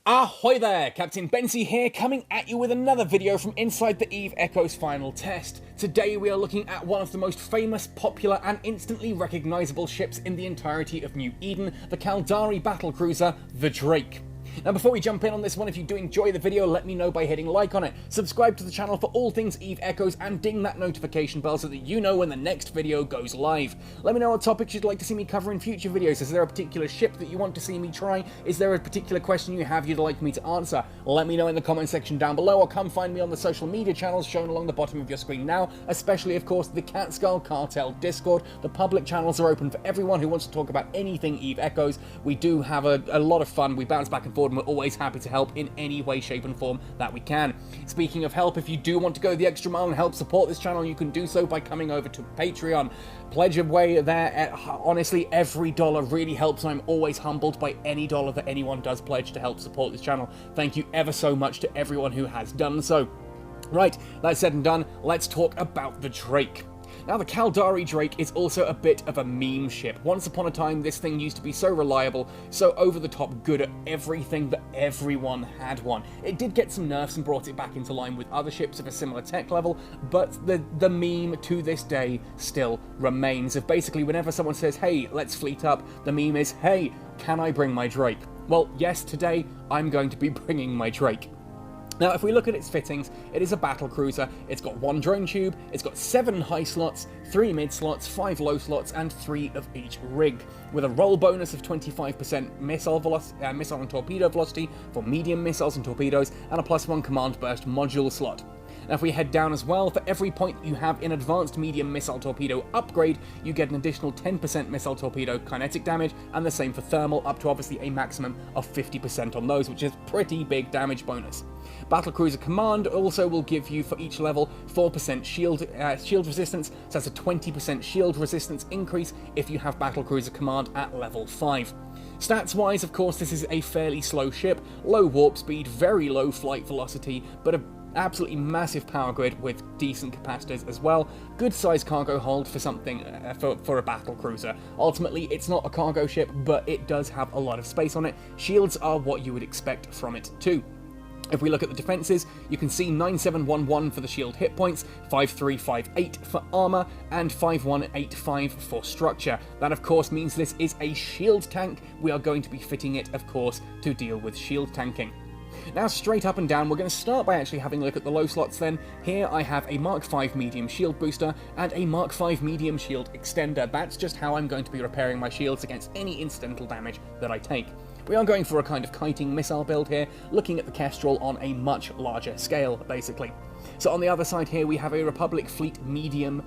Ahoy there, Captain Benzie here, coming at you with another video from inside the EVE Echo's final test. Today we are looking at one of the most famous, popular and instantly recognisable ships in the entirety of New Eden, the Caldari Battlecruiser, the Drake. Now before we jump in on this one, if you do enjoy the video, let me know by hitting like on it, subscribe to the channel for all things EVE Echoes, and ding that notification bell so that you know when the next video goes live. Let me know what topics you'd like to see me cover in future videos. Is there a particular ship that you want to see me try? Is there a particular question you have you'd like me to answer? Let me know in the comment section down below, or come find me on the social media channels shown along the bottom of your screen now, especially of course the Catskull Cartel Discord. The public channels are open for everyone who wants to talk about anything EVE Echoes. We do have a lot of fun, we bounce back and forth, and we're always happy to help in any way, shape and form that we can. Speaking of help, if you do want to go the extra mile and help support this channel, you can do so by coming over to Patreon. Pledge away there. Honestly, every dollar really helps, and I'm always humbled by any dollar that anyone does pledge to help support this channel. Thank you ever so much to everyone who has done so. Right, that said and done, let's talk about the Drake. Now, the Caldari Drake is also a bit of a meme ship. Once upon a time, this thing used to be so reliable, so over-the-top good at everything that everyone had one. It did get some nerfs and brought it back into line with other ships of a similar tech level, but the meme to this day still remains. Of basically, whenever someone says, hey, let's fleet up, the meme is, hey, can I bring my Drake? Well, yes, today, I'm going to be bringing my Drake. Now, if we look at its fittings, it is a battlecruiser. It's got one drone tube, it's got 7 high slots, 3 mid slots, 5 low slots, and 3 of each rig, with a roll bonus of 25% missile and torpedo velocity for medium missiles and torpedoes, and a +1 command burst module slot. Now, if we head down as well, for every point you have in advanced medium missile torpedo upgrade, you get an additional 10% missile torpedo kinetic damage, and the same for thermal, up to obviously a maximum of 50% on those, which is pretty big damage bonus. Battlecruiser Command also will give you, for each level, 4% shield resistance, so that's a 20% shield resistance increase if you have Battlecruiser Command at level 5. Stats-wise, of course, this is a fairly slow ship, low warp speed, very low flight velocity, but an absolutely massive power grid with decent capacitors as well. Good size cargo hold for something for a battle cruiser. Ultimately, it's not a cargo ship, but it does have a lot of space on it. Shields are what you would expect from it too. If we look at the defences, you can see 9711 for the shield hit points, 5358 for armour, and 5185 for structure. That of course means this is a shield tank. We are going to be fitting it, of course, to deal with shield tanking. Now, straight up and down, we're going to start by actually having a look at the low slots then. Here I have a Mark V medium shield booster and a Mark V medium shield extender. That's just how I'm going to be repairing my shields against any incidental damage that I take. We are going for a kind of kiting missile build here, looking at the Kestrel on a much larger scale, basically. So on the other side here, we have a Republic Fleet medium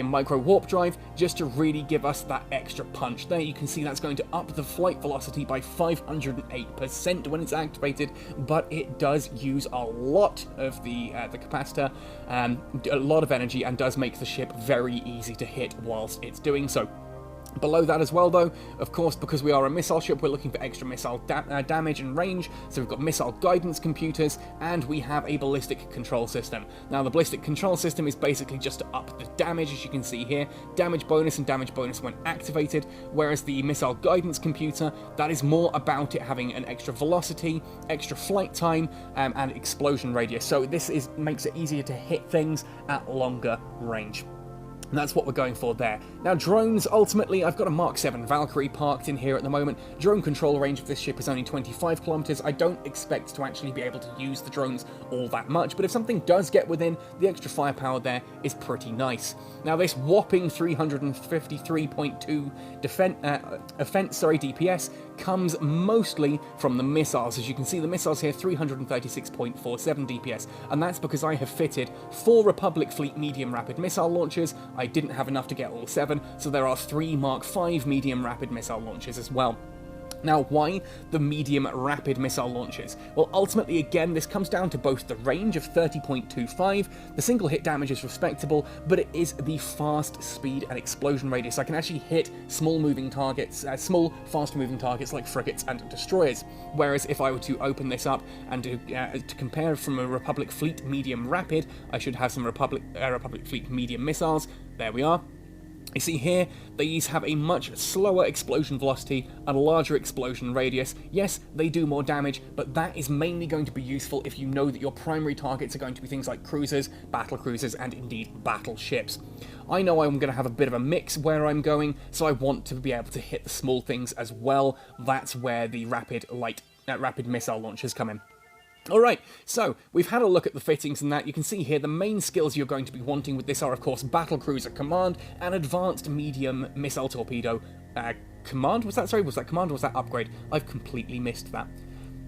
micro warp drive, just to really give us that extra punch. There you can see that's going to up the flight velocity by 508% when it's activated, but it does use a lot of the capacitor, a lot of energy, and does make the ship very easy to hit whilst it's doing so. Below that as well though, of course, because we are a missile ship, we're looking for extra missile damage and range, so we've got missile guidance computers, and we have a ballistic control system. Now, the ballistic control system is basically just to up the damage, as you can see here, damage bonus and damage bonus when activated, whereas the missile guidance computer, that is more about it having an extra velocity, extra flight time, and explosion radius, so this makes it easier to hit things at longer range. And that's what we're going for there. Now, drones, ultimately, I've got a Mark 7 Valkyrie parked in here at the moment. Drone control range of this ship is only 25 kilometers. I don't expect to actually be able to use the drones all that much, but if something does get within, the extra firepower there is pretty nice. Now, this whopping 353.2 DPS comes mostly from the missiles. As you can see, the missiles here, 336.47 DPS, and that's because I have fitted 4 Republic Fleet medium rapid missile launchers. I didn't have enough to get all 7, so there are 3 Mark V medium rapid missile launchers as well. Now, why the medium rapid missile launches? Well, ultimately, again, this comes down to both the range of 30.25, the single hit damage is respectable, but it is the fast speed and explosion radius. I can actually hit small moving targets, small fast moving targets like frigates and destroyers. Whereas if I were to open this up and to compare from a Republic Fleet medium rapid, I should have some Republic Fleet medium missiles. There we are. You see here, these have a much slower explosion velocity and a larger explosion radius. Yes, they do more damage, but that is mainly going to be useful if you know that your primary targets are going to be things like cruisers, battlecruisers, and indeed battleships. I know I'm going to have a bit of a mix where I'm going, so I want to be able to hit the small things as well. That's where the rapid missile launchers come in. Alright, so we've had a look at the fittings and that. You can see here the main skills you're going to be wanting with this are, of course, Battlecruiser Command and Advanced Medium Missile Torpedo Command. Was that Command or was that Upgrade? I've completely missed that.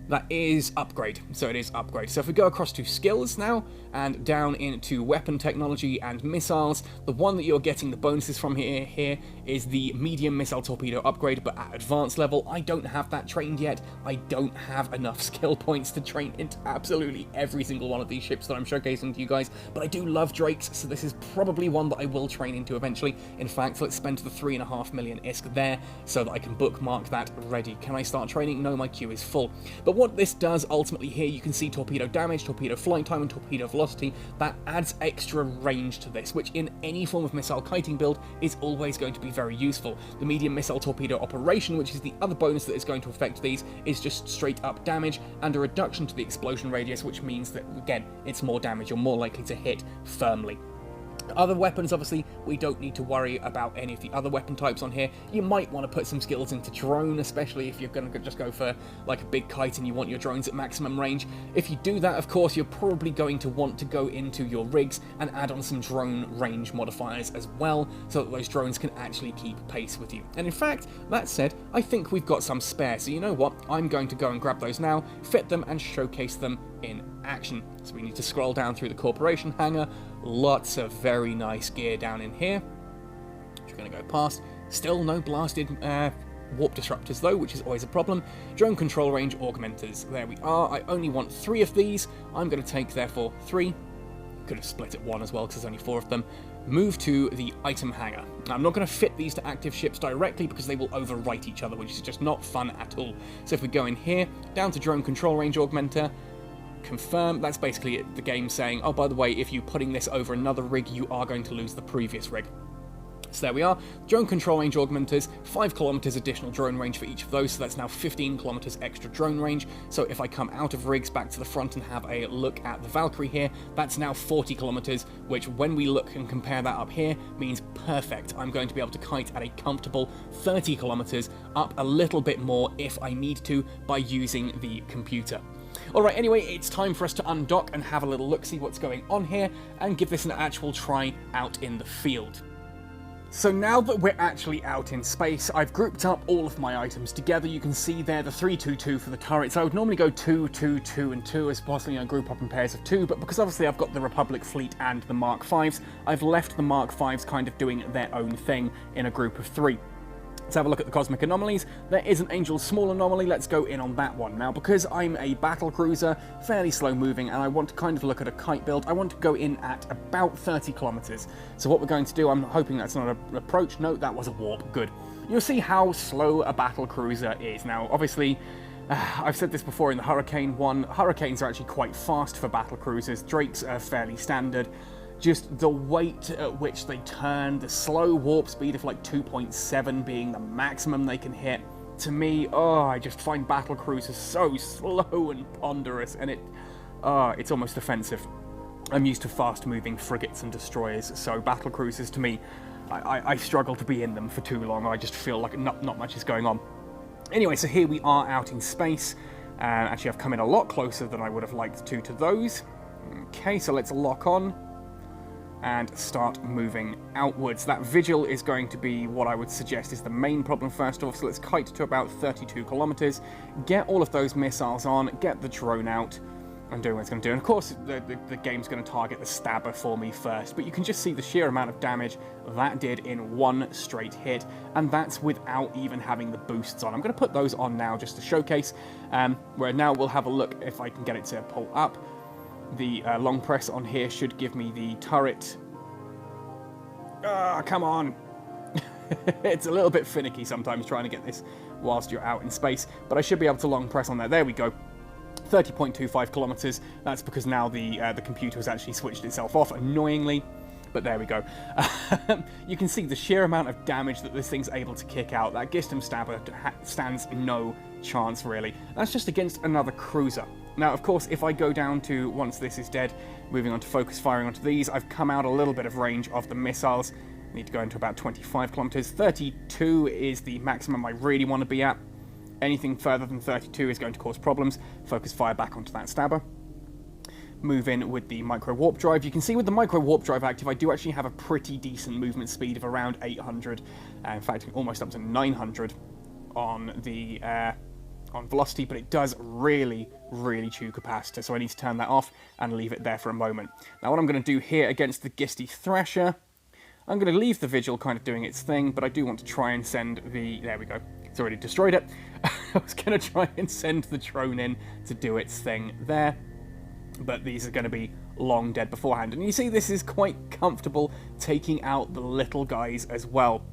That is Upgrade, so it is Upgrade. So if we go across to Skills now, and down into Weapon Technology and Missiles, the one that you're getting the bonuses from here is the Medium Missile Torpedo Upgrade, but at Advanced level. I don't have that trained yet. I don't have enough skill points to train into absolutely every single one of these ships that I'm showcasing to you guys, but I do love Drakes, so this is probably one that I will train into eventually. In fact, let's spend the 3.5 million ISK there, so that I can bookmark that ready. Can I start training? No, my queue is full. But what this does ultimately here, you can see torpedo damage, torpedo flight time, and torpedo velocity. That adds extra range to this, which in any form of missile kiting build is always going to be very useful. The medium missile torpedo operation, which is the other bonus that is going to affect these, is just straight up damage and a reduction to the explosion radius, which means that, again, it's more damage. You're more likely to hit firmly. Other weapons, obviously, we don't need to worry about any of the other weapon types on here. You might want to put some skills into drone, especially if you're going to just go for like a big kite and you want your drones at maximum range. If you do that, of course, you're probably going to want to go into your rigs and add on some drone range modifiers as well, so that those drones can actually keep pace with you. And in fact, that said, I think we've got some spare, so you know what? I'm going to go and grab those now, fit them, and showcase them in action. So we need to scroll down through the corporation hangar. Lots of very nice gear down in here, which we're going to go past. Still no blasted warp disruptors though, which is always a problem. Drone control range augmenters. There we are. I only want 3 of these. I'm going to take, therefore, 3. Could have split it 1 as well, because there's only 4 of them. Move to the item hangar. Now, I'm not going to fit these to active ships directly because they will overwrite each other, which is just not fun at all. So if we go in here, down to drone control range augmenter, confirm, that's basically the game saying, oh, by the way, if you're putting this over another rig, you are going to lose the previous rig. So there we are. Drone control range augmenters, 5 kilometers additional drone range for each of those, so that's now 15 kilometers extra drone range. So if I come out of rigs back to the front and have a look at the Valkyrie here, that's now 40 kilometers, which when we look and compare that up here, means perfect. I'm going to be able to kite at a comfortable 30 kilometers, up a little bit more if I need to by using the computer. Alright, anyway, it's time for us to undock and have a little look, see what's going on here, and give this an actual try out in the field. So now that we're actually out in space, I've grouped up all of my items together. You can see there the 3-2-2 for the turrets. I would normally go 2-2-2 and 2 as possibly, group up in pairs of 2, but because obviously I've got the Republic fleet and the Mark 5s, I've left the Mark 5s kind of doing their own thing in a group of 3. Let's have a look at the cosmic anomalies. There is an Angel Small anomaly. Let's go in on that one. Now, because I'm a Battlecruiser, fairly slow moving, and I want to kind of look at a kite build, I want to go in at about 30 kilometers. So what we're going to do, I'm hoping that's not an approach. No, that was a warp. Good. You'll see how slow a Battlecruiser is. Now, obviously, I've said this before in the Hurricane one, Hurricanes are actually quite fast for Battlecruisers. Drakes are fairly standard. Just the weight at which they turn, the slow warp speed of like 2.7 being the maximum they can hit. To me, I just find Battlecruisers so slow and ponderous, and it's almost offensive. I'm used to fast-moving frigates and destroyers, so Battlecruisers to me, I struggle to be in them for too long. I just feel like not much is going on. Anyway, so here we are out in space. Actually, I've come in a lot closer than I would have liked to those. Okay, so let's lock on and start moving outwards. That Vigil is going to be what I would suggest is the main problem first off, so let's kite to about 32 kilometers, get all of those missiles on, get the drone out, and do what it's going to do. And of course, the game's going to target the Stabber for me first, but you can just see the sheer amount of damage that did in one straight hit, and that's without even having the boosts on. I'm going to put those on now just to showcase, where now we'll have a look if I can get it to pull up. The long press on here should give me the turret. Come on! It's a little bit finicky sometimes trying to get this whilst you're out in space, but I should be able to long press on there. There we go. 30.25 kilometers. That's because now the computer has actually switched itself off, annoyingly. But there we go. You can see the sheer amount of damage that this thing's able to kick out. That Gistum Stabber stands no chance, really. That's just against another cruiser. Now, of course, if I go down to, once this is dead, moving on to focus firing onto these, I've come out a little bit of range of the missiles. Need to go into about 25 kilometers. 32 is the maximum I really want to be at. Anything further than 32 is going to cause problems. Focus fire back onto that Stabber. Move in with the micro warp drive. You can see with the micro warp drive active, I do actually have a pretty decent movement speed of around 800. In fact, almost up to 900 on the on velocity, but it does really chew capacitor, so I need to turn that off and leave it there for a moment. Now what I'm going to do here against the Gisty Thrasher, I'm going to leave the Vigil kind of doing its thing, but I do want to try and send the... There we go. It's already destroyed it. I was going to try and send the drone in to do its thing there, but these are going to be long dead beforehand. And you see this is quite comfortable taking out the little guys as well.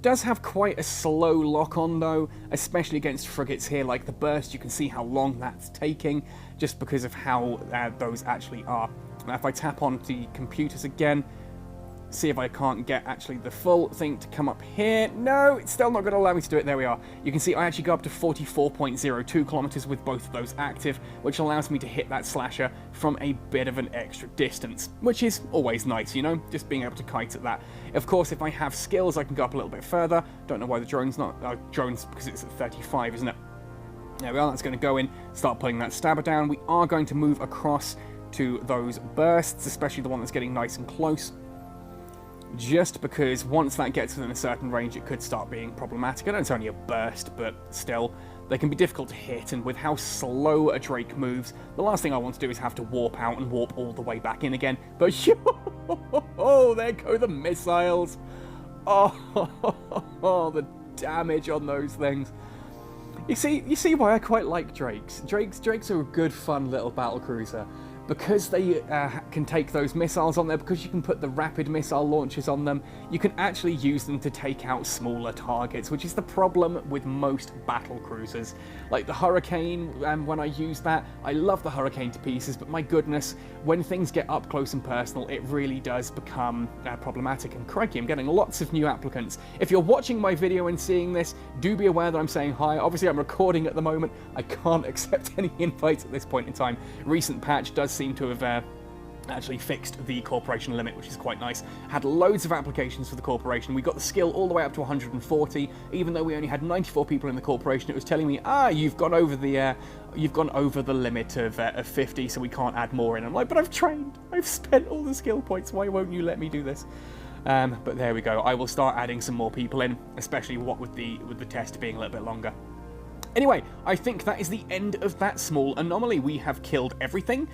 Does have quite a slow lock-on though, especially against frigates here like the Burst. You can see how long that's taking just because of how those actually are. Now if I tap on the computers again, see if I can't get actually the full thing to come up here. No, it's still not going to allow me to do it. There we are. You can see I actually go up to 44.02 kilometers with both of those active, which allows me to hit that slasher from a bit of an extra distance, which is always nice, you know, just being able to kite at that. Of course, if I have skills, I can go up a little bit further. Don't know why the drone's not... drones, because it's at 35, isn't it? There we are. That's going to go in, start pulling that Stabber down. We are going to move across to those bursts, especially the one that's getting nice and close. Just because once that gets within a certain range, it could start being problematic. I know it's only a burst, but still, they can be difficult to hit, and with how slow a Drake moves, the last thing I want to do is have to warp out and warp all the way back in again. But oh, there go the missiles. Oh, the damage on those things. You see why I quite like Drakes. Drakes are a good, fun little battlecruiser. Because they can take those missiles on there, because you can put the rapid missile launchers on them, you can actually use them to take out smaller targets, which is the problem with most battle cruisers. Like the Hurricane, when I use that, I love the Hurricane to pieces, but my goodness, when things get up close and personal, it really does become problematic. And crikey, I'm getting lots of new applicants. If you're watching my video and seeing this, do be aware that I'm saying hi. Obviously, I'm recording at the moment. I can't accept any invites at this point in time. Recent patch does seem to have actually fixed the corporation limit, which is quite nice. Had loads of applications for the corporation. We got the skill all the way up to 140, even though we only had 94 people in the corporation. It was telling me, you've gone over the limit of 50, so we can't add more in. I'm like, but I've trained, I've spent all the skill points. Why won't you let me do this? But there we go. I will start adding some more people in, especially what with the test being a little bit longer. Anyway, I think that is the end of that small anomaly. We have killed everything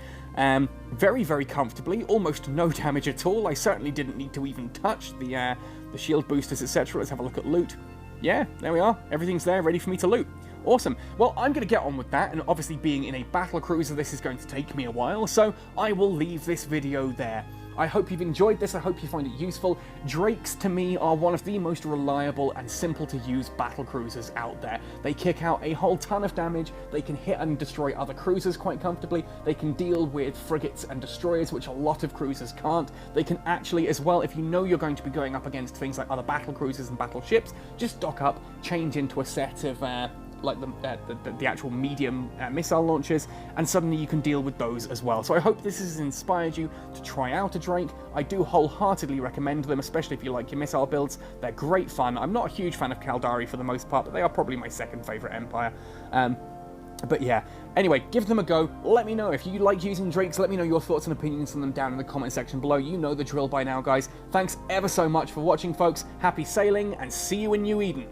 very comfortably, almost no damage at all. I certainly didn't need to even touch the shield boosters, etc. Let's have a look at loot. Yeah, there we are. Everything's there, ready for me to loot. Awesome. Well, I'm going to get on with that, and obviously being in a battlecruiser, this is going to take me a while, so I will leave this video there. I hope you've enjoyed this, I hope you find it useful. Drakes, to me, are one of the most reliable and simple to use battlecruisers out there. They kick out a whole ton of damage, they can hit and destroy other cruisers quite comfortably, they can deal with frigates and destroyers, which a lot of cruisers can't. They can actually, as well, if you know you're going to be going up against things like other battlecruisers and battleships, just dock up, change into a set of like the actual medium missile launchers, and suddenly you can deal with those as well. So I hope this has inspired you to try out a Drake. I do wholeheartedly recommend them, especially if you like your missile builds. They're great fun. I'm not a huge fan of Caldari for the most part, but they are probably my second favourite empire. But yeah, anyway, give them a go. Let me know if you like using Drakes. Let me know your thoughts and opinions on them down in the comment section below. You know the drill by now, guys. Thanks ever so much for watching, folks. Happy sailing, and see you in New Eden.